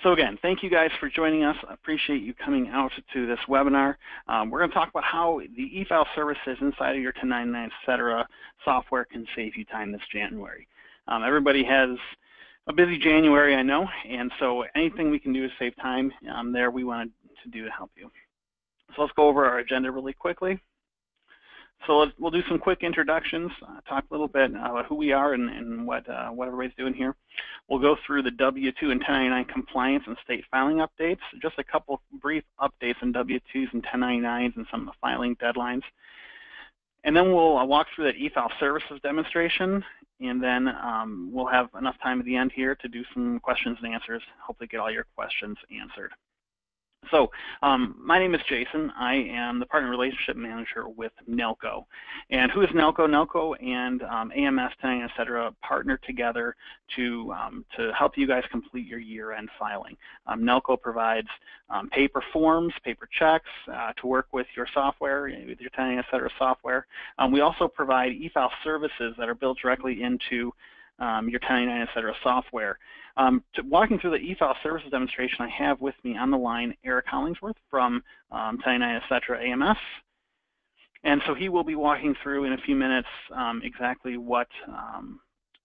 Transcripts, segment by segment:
So again, thank you guys for joining us. I appreciate you coming out to this webinar. We're going to talk about how the e-file services inside of your 1099, etc. software can save you time this January. Everybody has a busy January, I know, and so anything we can do to save time there, we wanted to do to help you. So let's go over our agenda really quickly. So we'll do some quick introductions, talk a little bit about who we are and what everybody's doing here. We'll go through the W-2 and 1099 compliance and state filing updates, just a couple brief updates on W-2s and 1099s and some of the filing deadlines. And then we'll walk through that e-file services demonstration, and then we'll have enough time at the end here to do some questions and answers, hopefully get all your questions answered. So my name is Jason. I am the Partner Relationship Manager with Nelco. And who is Nelco? Nelco and AMS, 1099, etc. partner together to help you guys complete your year-end filing. Nelco provides paper forms, paper checks to work with your software, with your 1099, etc. software. We also provide e-file services that are built directly into your 1099, etc. software. Walking through the e-file services demonstration, I have with me on the line Eric Hollingsworth from 1099, etc. AMS. And so he will be walking through in a few minutes exactly what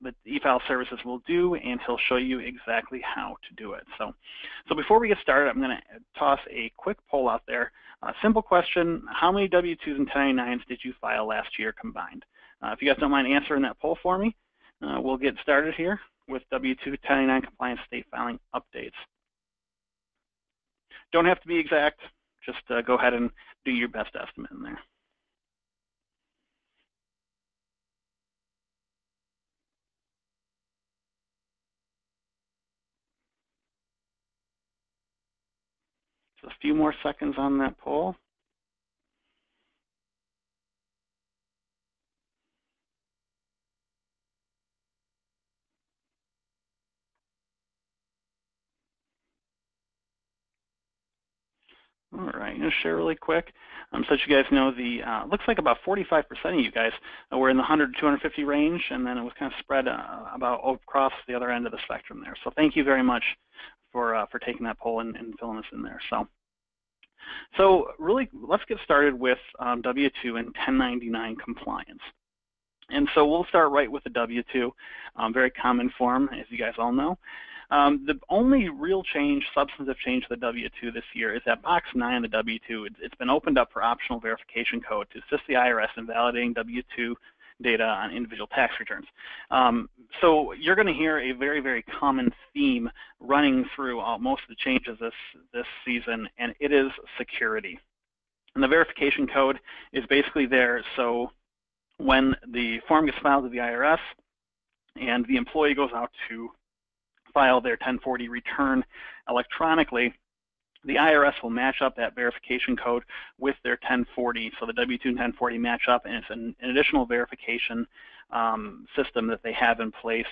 the e-file services will do, and he'll show you exactly how to do it. So before we get started, I'm going to toss a quick poll out there. A simple question: how many W-2s and 1099s did you file last year combined? If you guys don't mind answering that poll for me, we'll get started here with W-2 1099 compliance state filing updates. Don't have to be exact, just go ahead and do your best estimate in there. Just a few more seconds on that poll. All right, I'm going to share really quick. So that you guys know, looks like about 45% of you guys were in the 100 to 250 range, and then it was kind of spread about across the other end of the spectrum there. So thank you very much for taking that poll and filling us in there. So really, let's get started with W-2 and 1099 compliance. And so we'll start right with the W-2, very common form, as you guys all know. The only real change, substantive change to the W-2 this year is that box 9 of the W-2. It's been opened up for optional verification code to assist the IRS in validating W-2 data on individual tax returns. So you're going to hear a very, very common theme running through most of the changes this season, and it is security. And the verification code is basically there so when the form gets filed to the IRS and the employee goes out to file their 1040 return electronically, the IRS will match up that verification code with their 1040. So the W-2 and 1040 match up, and it's an additional verification system that they have in place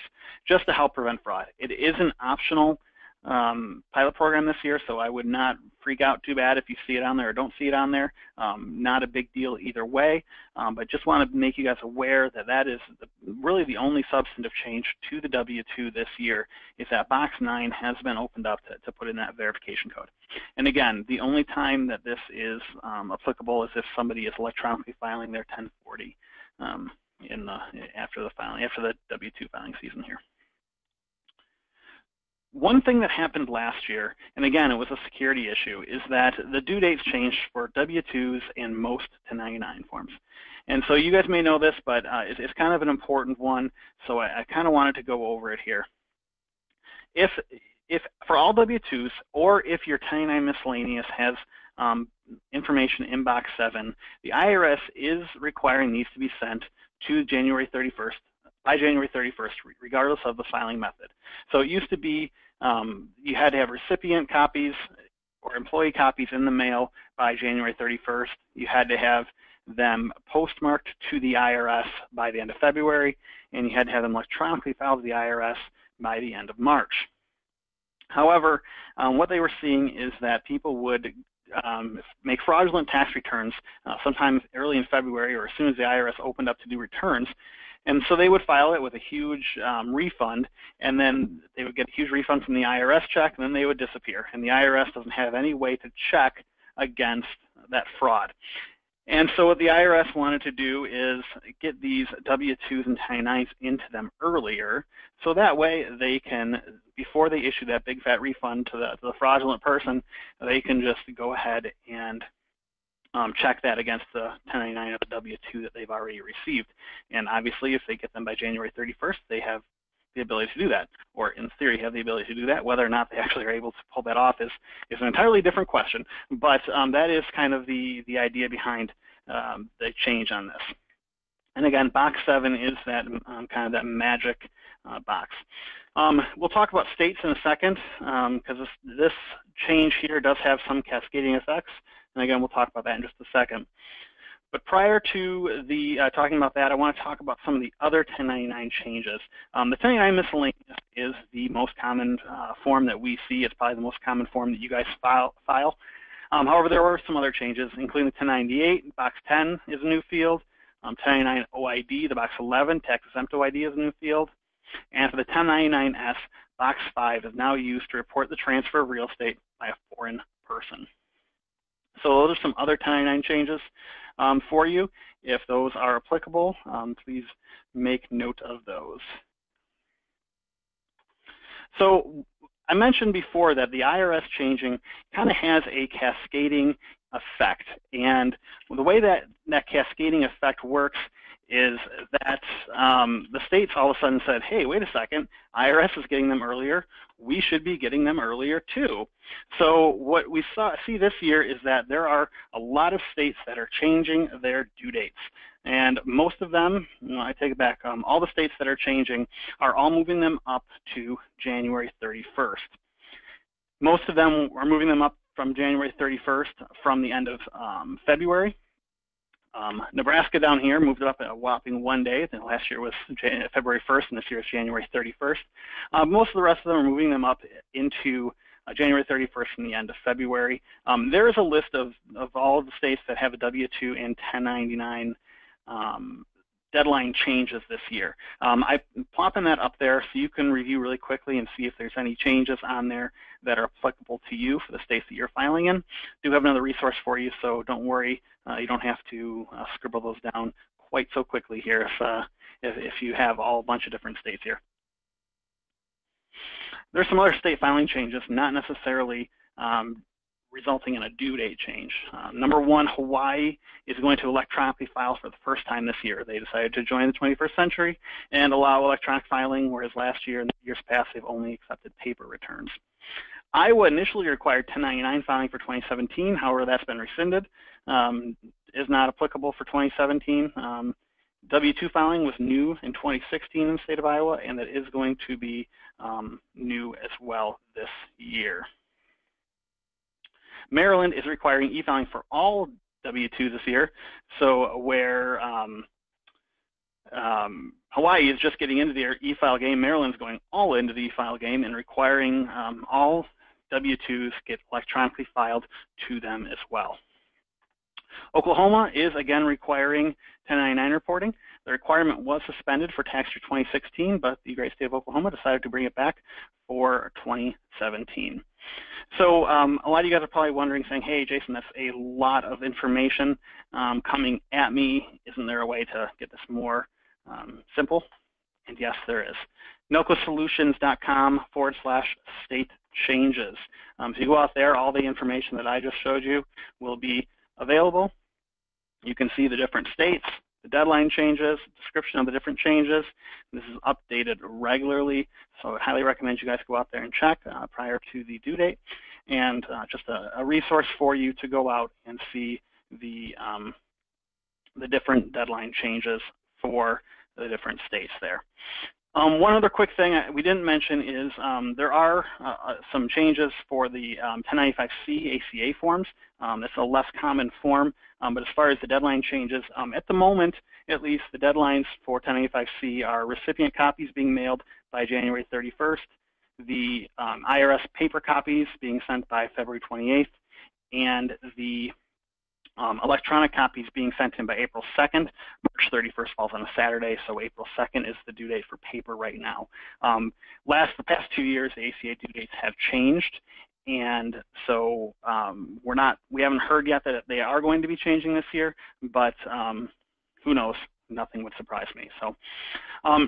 just to help prevent fraud. It is an optional pilot program this year, so I would not freak out too bad if you see it on there or don't see it on there. Not a big deal either way, but just want to make you guys aware that that is really the only substantive change to the W-2 this year, is that box 9 has been opened up to put in that verification code. And again, the only time that this is applicable is if somebody is electronically filing their 1040 after the W-2 filing season here. One thing that happened last year, and again, it was a security issue, is that the due dates changed for W-2s and most 1099 forms. And so you guys may know this, but it's kind of an important one, so I kind of wanted to go over it here. If for all W-2s, or if your 1099 miscellaneous has information in box 7, the IRS is requiring these to be sent to January 31st, by January 31st, regardless of the filing method. So it used to be you had to have recipient copies or employee copies in the mail by January 31st. You had to have them postmarked to the IRS by the end of February, and you had to have them electronically filed to the IRS by the end of March. However, what they were seeing is that people would make fraudulent tax returns sometimes early in February or as soon as the IRS opened up to do returns, And so they would file it with a huge refund, and then they would get a huge refund from the IRS check, and then they would disappear. And the IRS doesn't have any way to check against that fraud. And so what the IRS wanted to do is get these W-2s and 1099s into them earlier, so that way they can, before they issue that big fat refund to the fraudulent person, they can just go ahead and check that against the 1099 of the W-2 that they've already received. And obviously, if they get them by January 31st, they have the ability to do that, or in theory have the ability to do that. Whether or not they actually are able to pull that off is an entirely different question. But that is kind of the idea behind the change on this. And again, box 7 is that kind of that magic box. We'll talk about states in a second, because this change here does have some cascading effects. And again, we'll talk about that in just a second. But prior to the talking about that, I want to talk about some of the other 1099 changes. The 1099 miscellaneous is the most common form that we see. It's probably the most common form that you guys file. However, there were some other changes, including the 1098, box 10 is a new field. 1099 OID, the box 11, tax exempt OID is a new field. And for the 1099S, box 5 is now used to report the transfer of real estate by a foreign person. So those are some other 1099 changes for you. If those are applicable, please make note of those. So I mentioned before that the IRS changing kind of has a cascading effect. And the way that cascading effect works is that the states all of a sudden said, hey, wait a second, IRS is getting them earlier. We should be getting them earlier too. So what we see this year is that there are a lot of states that are changing their due dates. And most of them, I take it back, all the states that are changing are all moving them up to January 31st. Most of them are moving them up from January 31st from the end of February. Nebraska down here moved it up a whopping 1 day. Last year was February 1st, and this year is January 31st. Most of the rest of them are moving them up into January 31st from the end of February. There is a list of all of the states that have a W-2 and 1099 deadline changes this year. I'm plopping that up there so you can review really quickly and see if there's any changes on there that are applicable to you for the states that you're filing in. Do have another resource for you, so don't worry. You don't have to scribble those down quite so quickly here if you have a bunch of different states here. There's some other state filing changes, not necessarily resulting in a due date change. Number one, Hawaii is going to electronically file for the first time this year. They decided to join the 21st century and allow electronic filing, whereas last year and the years past, they've only accepted paper returns. Iowa initially required 1099 filing for 2017. However, that's been rescinded. Is not applicable for 2017. W-2 filing was new in 2016 in the state of Iowa, and that is going to be new as well this year. Maryland is requiring e-filing for all W-2s this year, so where Hawaii is just getting into their e-file game, Maryland's going all into the e-file game and requiring all W-2s get electronically filed to them as well. Oklahoma is again requiring 1099 reporting. The requirement was suspended for tax year 2016, but the great state of Oklahoma decided to bring it back for 2017. So a lot of you guys are probably wondering, saying, hey, Jason, that's a lot of information coming at me. Isn't there a way to get this more simple? And yes, there is. NOCLAsolutions.com/state changes. So you go out there, all the information that I just showed you will be available. You can see the different states, the deadline changes, description of the different changes. This is updated regularly, so I highly recommend you guys go out there and check prior to the due date, and just a resource for you to go out and see the different deadline changes for the different states there. One other quick thing we didn't mention is there are some changes for the 1095C ACA forms. It's a less common form, but as far as the deadline changes, at the moment, at least, the deadlines for 1095C are recipient copies being mailed by January 31st, the IRS paper copies being sent by February 28th, and the Electronic copies being sent in by April 2nd. March 31st falls on a Saturday, so April 2nd is the due date for paper right now. The past 2 years, the ACA due dates have changed, and so we haven't heard yet that they are going to be changing this year, but who knows? Nothing would surprise me. So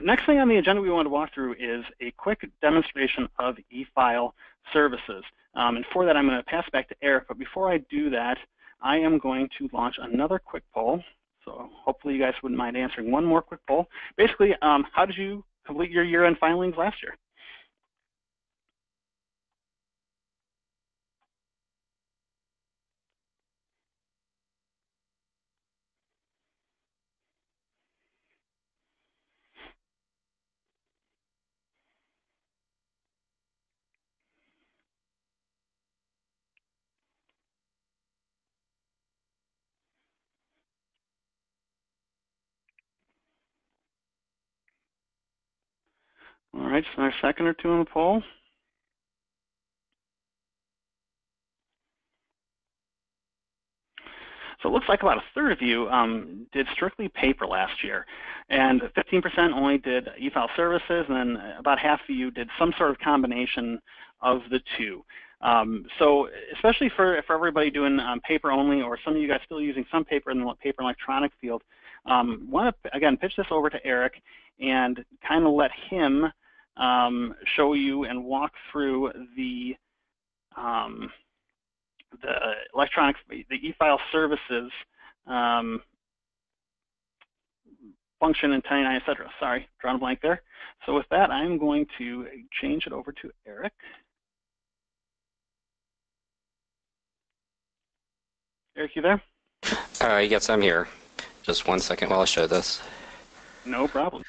next thing on the agenda we want to walk through is a quick demonstration of e-file services. And for that, I'm going to pass back to Eric, but before I do that, I am going to launch another quick poll. So hopefully you guys wouldn't mind answering one more quick poll. Basically, how did you complete your year-end filings last year? All right, just another second or two on the poll. So it looks like about a third of you did strictly paper last year, and 15% only did e-file services, and then about half of you did some sort of combination of the two. So especially for everybody doing paper only, or some of you guys still using some paper in the paper and electronic field, want to, again, pitch this over to Eric and kind of let him show you and walk through the electronic, the e-file services function in 1099, et cetera. Sorry, drawn a blank there. So with that, I'm going to change it over to Eric. Eric, you there? Yes, I'm here. Just 1 second while I show this. No problem.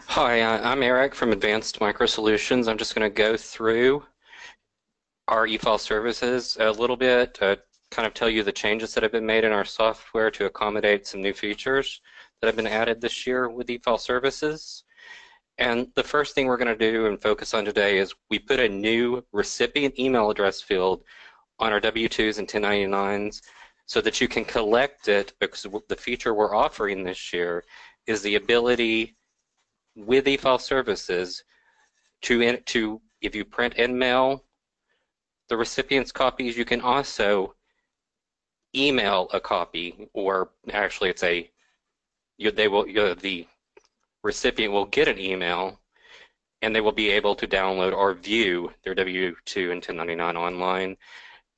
Hi, I'm Eric from Advanced Micro Solutions. I'm just going to go through our e-file services a little bit, kind of tell you the changes that have been made in our software to accommodate some new features that have been added this year with e-file services. And the first thing we're going to do and focus on today is we put a new recipient email address field on our W-2s and 1099s so that you can collect it, because the feature we're offering this year is the ability with e-file services to, if you print and mail the recipient's copies, you can also email a copy, or actually it's the recipient will get an email and they will be able to download or view their W-2 and 1099 online,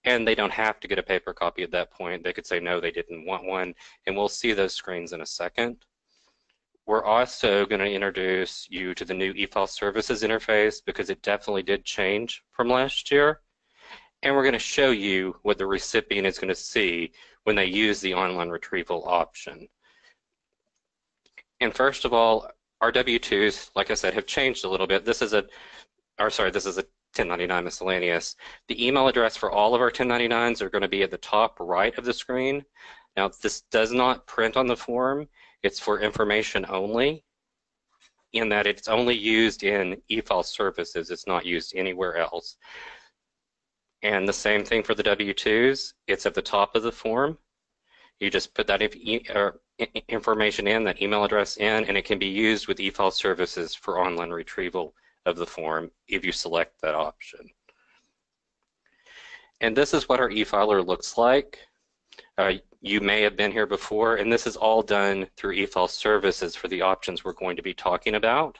and they don't have to get a paper copy at that point. They could say no, they didn't want one, and we'll see those screens in a second. We're also going to introduce you to the new e-file services interface, because it definitely did change from last year. And we're going to show you what the recipient is going to see when they use the online retrieval option. And first of all, our W-2s, like I said, have changed a little bit. This is a 1099 miscellaneous. The email address for all of our 1099s are going to be at the top right of the screen. Now, this does not print on the form. It's for information only, in that it's only used in e-file services. It's not used anywhere else. And the same thing for the W-2s. It's at the top of the form. You just put that information in, that email address in, and it can be used with e-file services for online retrieval of the form if you select that option. And this is what our e-filer looks like. You may have been here before, and this is all done through e-file services for the options we're going to be talking about.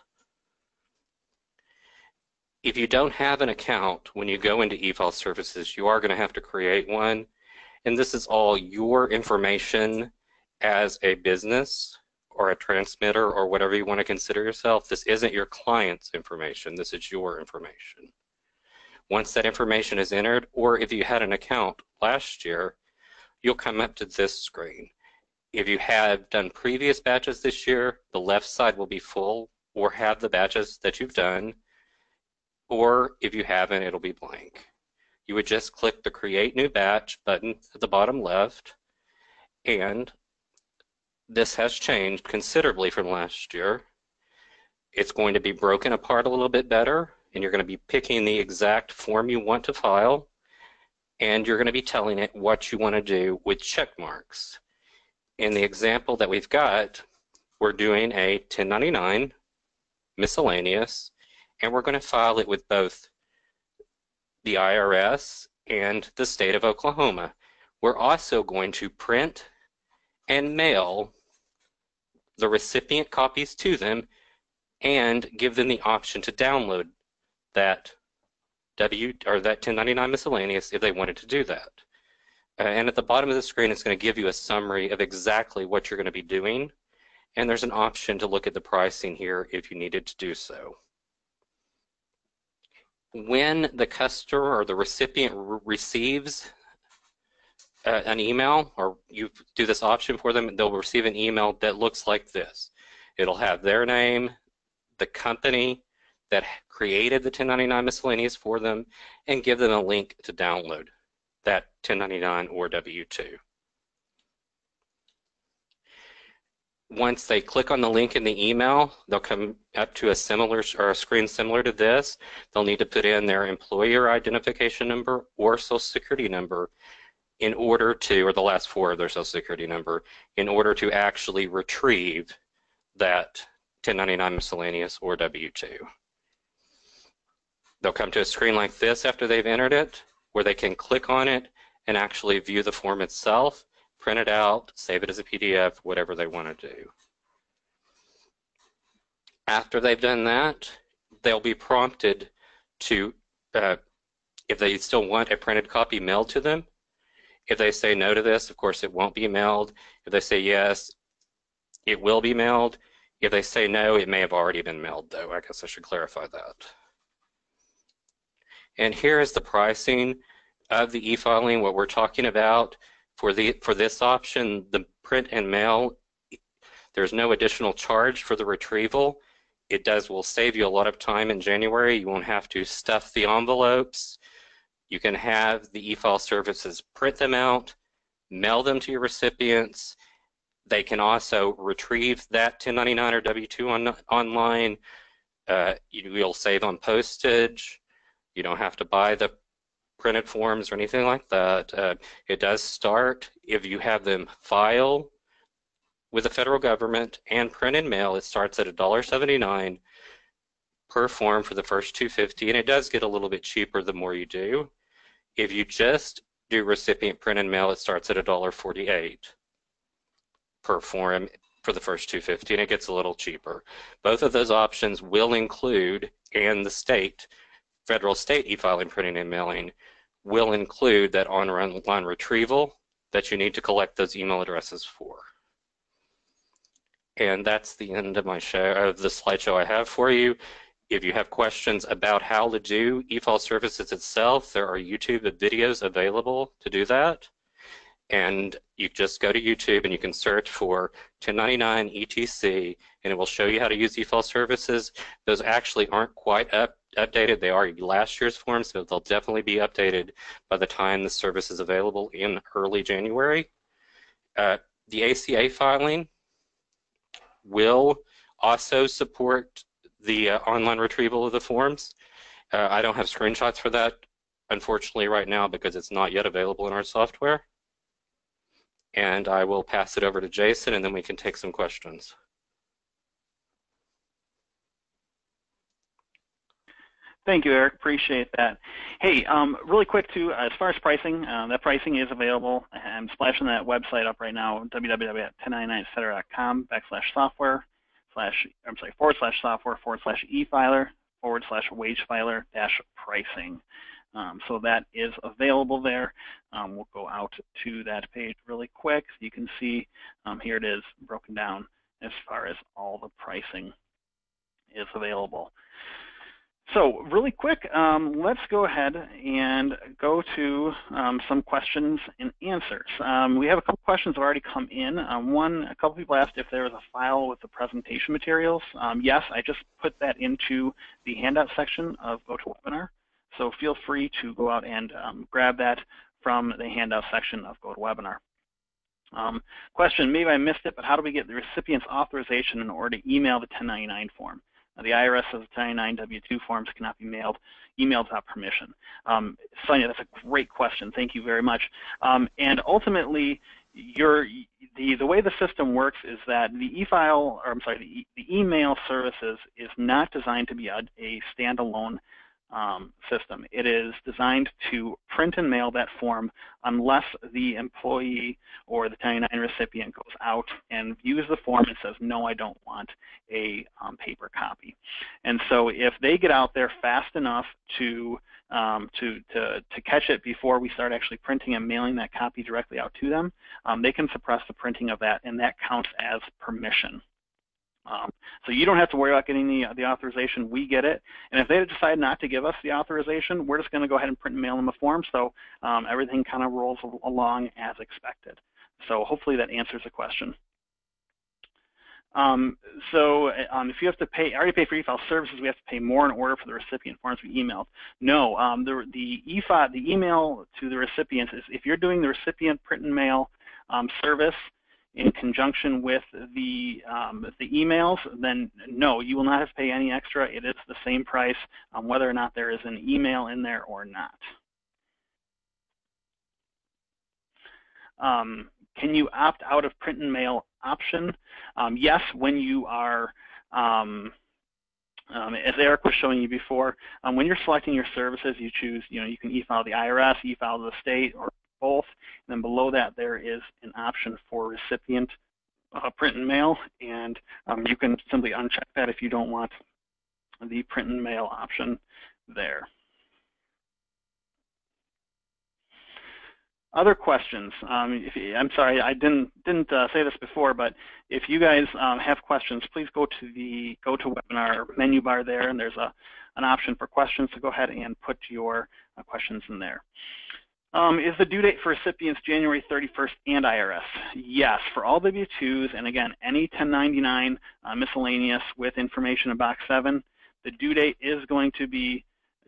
If you don't have an account when you go into e-file services, you are going to have to create one, and this is all your information as a business or a transmitter or whatever you want to consider yourself. This isn't your client's information. This is your information. Once that information is entered, or if you had an account last year, you'll come up to this screen. If you have done previous batches this year, the left side will be full or have the batches that you've done, or if you haven't, it'll be blank. You would just click the Create New Batch button at the bottom left, and this has changed considerably from last year. It's going to be broken apart a little bit better. and you're going to be picking the exact form you want to file, and you're going to be telling it what you want to do with check marks. In the example that we've got, we're doing a 1099 miscellaneous, and we're going to file it with both the IRS and the state of Oklahoma. We're also going to print and mail the recipient copies to them and give them the option to download that that 1099 miscellaneous if they wanted to do that. And at the bottom of the screen, it's going to give you a summary of exactly what you're going to be doing, and there's an option to look at the pricing here if you needed to do so. When the customer or the recipient receives an email, or you do this option for them, they'll receive an email that looks like this. It'll have their name, the company that created the 1099 miscellaneous for them, and give them a link to download that 1099 or W-2. Once they click on the link in the email, they'll come up to a screen similar to this. They'll need to put in their employer identification number or social security number in order to, or the last four of their social security number, in order to actually retrieve that 1099 miscellaneous or W-2. They'll come to a screen like this after they've entered it, where they can click on it and actually view the form itself, print it out, save it as a PDF, whatever they want to do. After they've done that, they'll be prompted to, if they still want a printed copy mailed to them. If they say no to this, of course it won't be mailed. If they say yes, it will be mailed. If they say no, it may have already been mailed, though. I guess I should clarify that. And here is the pricing of the e-filing. What we're talking about for this option, the print and mail, there's no additional charge for the retrieval. It will save you a lot of time in January. You won't have to stuff the envelopes. You can have the e-file services print them out, mail them to your recipients. They can also retrieve that 1099 or W-2 online. You'll save on postage. You don't have to buy the printed forms or anything like that. It does start, if you have them file with the federal government and print and mail, it starts at $1.79 per form for the first 250, and it does get a little bit cheaper the more you do. If you just do recipient print and mail, it starts at $1.48 per form for the first 250, and it gets a little cheaper. Both of those options will include, and the federal state e-filing, printing, and mailing will include that online retrieval that you need to collect those email addresses for. And that's the end of my the slideshow I have for you. If you have questions about how to do e-file services itself, there are YouTube videos available to do that. And you just go to YouTube and you can search for 1099 ETC, and it will show you how to use e-file services. Those actually aren't quite updated. They are last year's forms, but they'll definitely be updated by the time the service is available in early January. The ACA filing will also support the online retrieval of the forms. I don't have screenshots for that, unfortunately, right now because it's not yet available in our software. And I will pass it over to Jason, and then we can take some questions. Thank you, Eric. Appreciate that. Hey, really quick too, as far as pricing, that pricing is available. I'm splashing that website up right now, www.1099etc.com/software/e-filer/wagefiler-pricing. So that is available there. We'll go out to that page really quick. So you can see here it is broken down as far as all the pricing is available. So really quick, let's go ahead and go to some questions and answers. We have a couple questions that have already come in. A couple people asked if there was a file with the presentation materials. Yes, I just put that into the handout section of GoToWebinar. So feel free to go out and grab that from the handout section of GoToWebinar. Question, maybe I missed it, but how do we get the recipient's authorization in order to email the 1099 form? The IRS says 1099 W-2 forms cannot be emailed without permission. Sonia, that's a great question. Thank you very much. And ultimately, the way the system works is that the the email services is not designed to be a standalone system. It is designed to print and mail that form unless the employee or the 1099 recipient goes out and views the form and says, no, I don't want a paper copy. And so if they get out there fast enough to catch it before we start actually printing and mailing that copy directly out to them, they can suppress the printing of that, and that counts as permission. So you don't have to worry about getting the authorization. We get it. And if they decide not to give us the authorization, we're just going to go ahead and print and mail them a form. So everything kind of rolls along as expected. So hopefully that answers the question. If you have to pay, already pay for e-file services, we have to pay more in order for the recipient forms we emailed. No, the email to the recipients is if you're doing the recipient print and mail service in conjunction with the emails, then no, you will not have to pay any extra. It is the same price whether or not there is an email in there or not. Can you opt out of print and mail option? Yes, when you are, as Eric was showing you before, when you're selecting your services, you choose, you can e-file the IRS, e-file the state, or both. And then below that, there is an option for recipient print and mail, and you can simply uncheck that if you don't want the print and mail option there. Other questions? I'm sorry, I didn't say this before, but if you guys have questions, please go to the GoToWebinar menu bar there, and there's an option for questions, so go ahead and put your questions in there. Is the due date for recipients January 31st and IRS? Yes, for all W-2s, and again, any 1099 miscellaneous with information in Box 7, the due date is going to be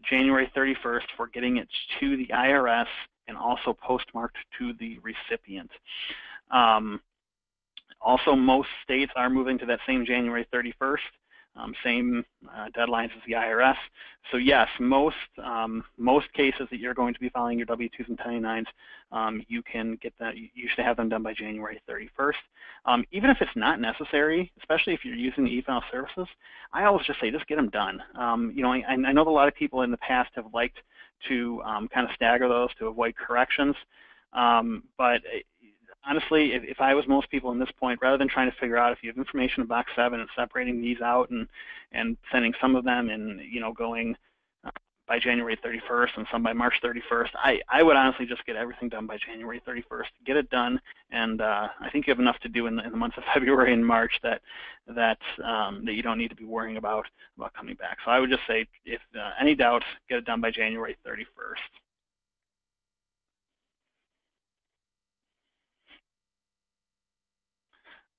January 31st for getting it to the IRS and also postmarked to the recipient. Also, most states are moving to that same January 31st. Same deadlines as the IRS. So yes, most cases that you're going to be filing your W-2s and 1099s, you can get that. You should have them done by January 31st. Even if it's not necessary, especially if you're using the e-file services, I always just say just get them done. I know that a lot of people in the past have liked to kind of stagger those to avoid corrections, but honestly, if I was most people in this point, rather than trying to figure out if you have information in Box 7 and separating these out and sending some of them and going by January 31st and some by March 31st, I would honestly just get everything done by January 31st. Get it done, and I think you have enough to do in the months of February and March that you don't need to be worrying about coming back. So I would just say, if any doubts, get it done by January 31st.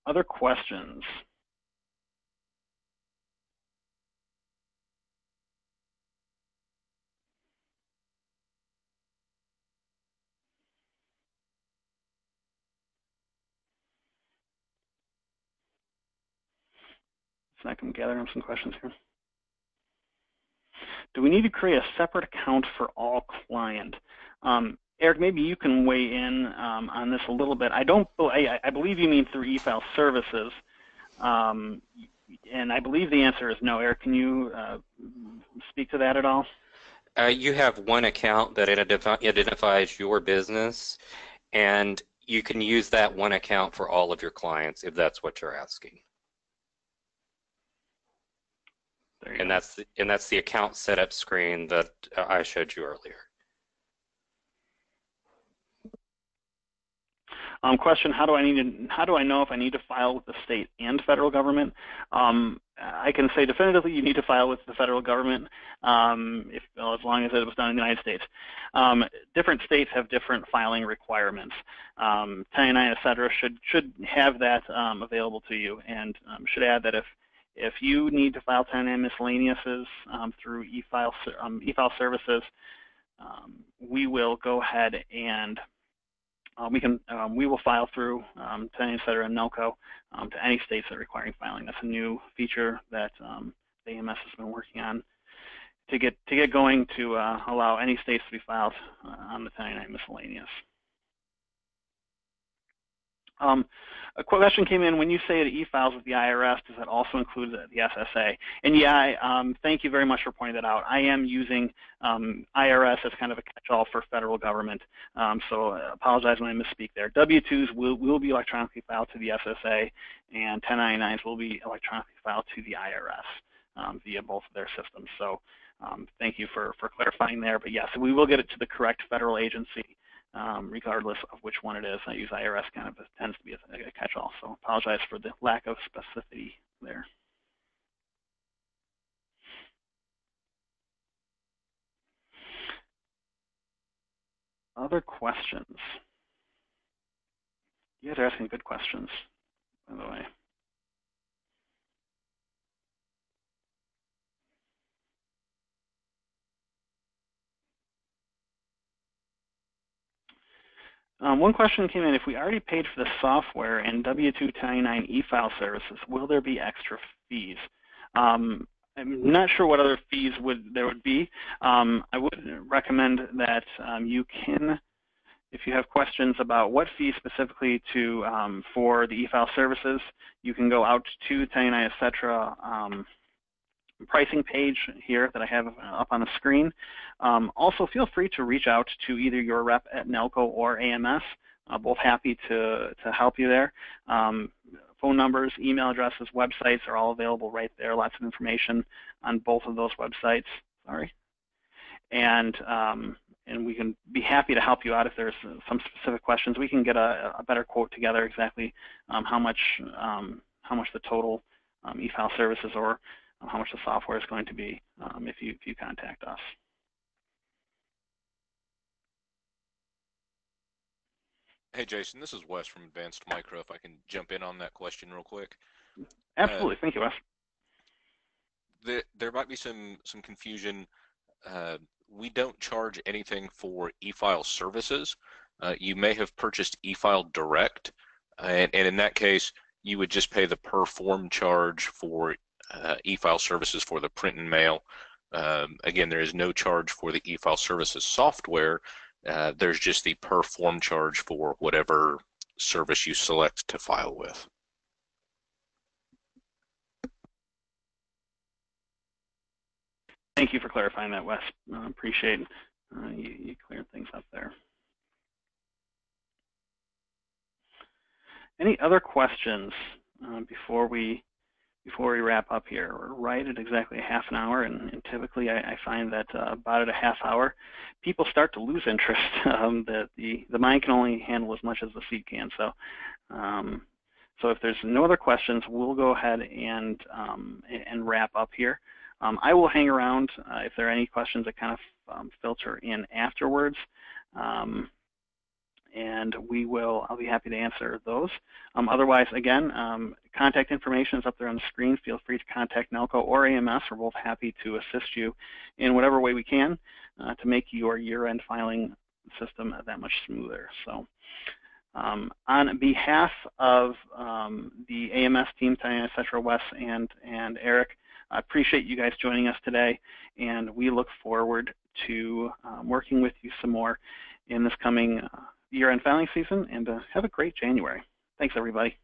Other questions? So I can gather some questions here. Do we need to create a separate account for all client? Eric, maybe you can weigh in on this a little bit. I believe you mean through e-file services, and I believe the answer is no. Eric, can you speak to that at all? You have one account that identifies your business, and you can use that one account for all of your clients if that's what you're asking. And that's the account setup screen that I showed you earlier. Question: How do I know if I need to file with the state and federal government? I can say definitively you need to file with the federal government as long as it was done in the United States. Different states have different filing requirements. 1099, et cetera, should have that available to you, and should add that if you need to file 1099 miscellaneouses through e-file services, we will go ahead and we will file through 1099, et cetera, and NELCO to any states that are requiring filing. That's a new feature that AMS has been working on to get going to allow any states to be filed on the 1099 miscellaneous. A question came in, when you say the e-files with the IRS, does that also include the SSA? And yeah, thank you very much for pointing that out. I am using IRS as kind of a catch-all for federal government, so I apologize when I misspeak there. W-2s will be electronically filed to the SSA, and 1099s will be electronically filed to the IRS via both of their systems. So thank you for clarifying there. But yes, we will get it to the correct federal agency, regardless of which one it is. I use IRS kind of tends to be a catch-all, so apologize for the lack of specificity there. Other questions? You guys are asking good questions, by the way. One question came in, if we already paid for the software and W-2 1099 e-file services, will there be extra fees? I'm not sure what other fees there would be. I would recommend that you can, if you have questions about what fees specifically for the e-file services, you can go out to 1099, etc. Pricing page here that I have up on the screen. Also, feel free to reach out to either your rep at NELCO or AMS. Both happy to help you there. Phone numbers, email addresses, websites are all available right there. Lots of information on both of those websites. Sorry. And we can be happy to help you out if there's some specific questions. We can get a better quote together exactly how much the total e-file services or how much the software is going to be if you contact us. Hey, Jason, this is Wes from Advanced Micro. If I can jump in on that question real quick. Absolutely. Thank you, Wes. There might be some confusion. We don't charge anything for e-file services. You may have purchased e-file direct, and in that case, you would just pay the per form charge for e-file services for the print and mail. Again, there is no charge for the e-file services software. There's just the per form charge for whatever service you select to file with. Thank you for clarifying that, Wes. Appreciate you cleared things up there. Any other questions before we wrap up here? We're right at exactly a half an hour, and typically I find that about at a half hour, people start to lose interest. That the mind can only handle as much as the seat can. So, so if there's no other questions, we'll go ahead and wrap up here. I will hang around if there are any questions that kind of filter in afterwards. And I'll be happy to answer those. Otherwise, again, contact information is up there on the screen. Feel free to contact NELCO or AMS. We're both happy to assist you in whatever way we can to make your year-end filing system that much smoother. So on behalf of the AMS team, Tanya, etc., Wes, and Eric, I appreciate you guys joining us today, and we look forward to working with you some more in this coming year-end filing season, and have a great January. Thanks, everybody.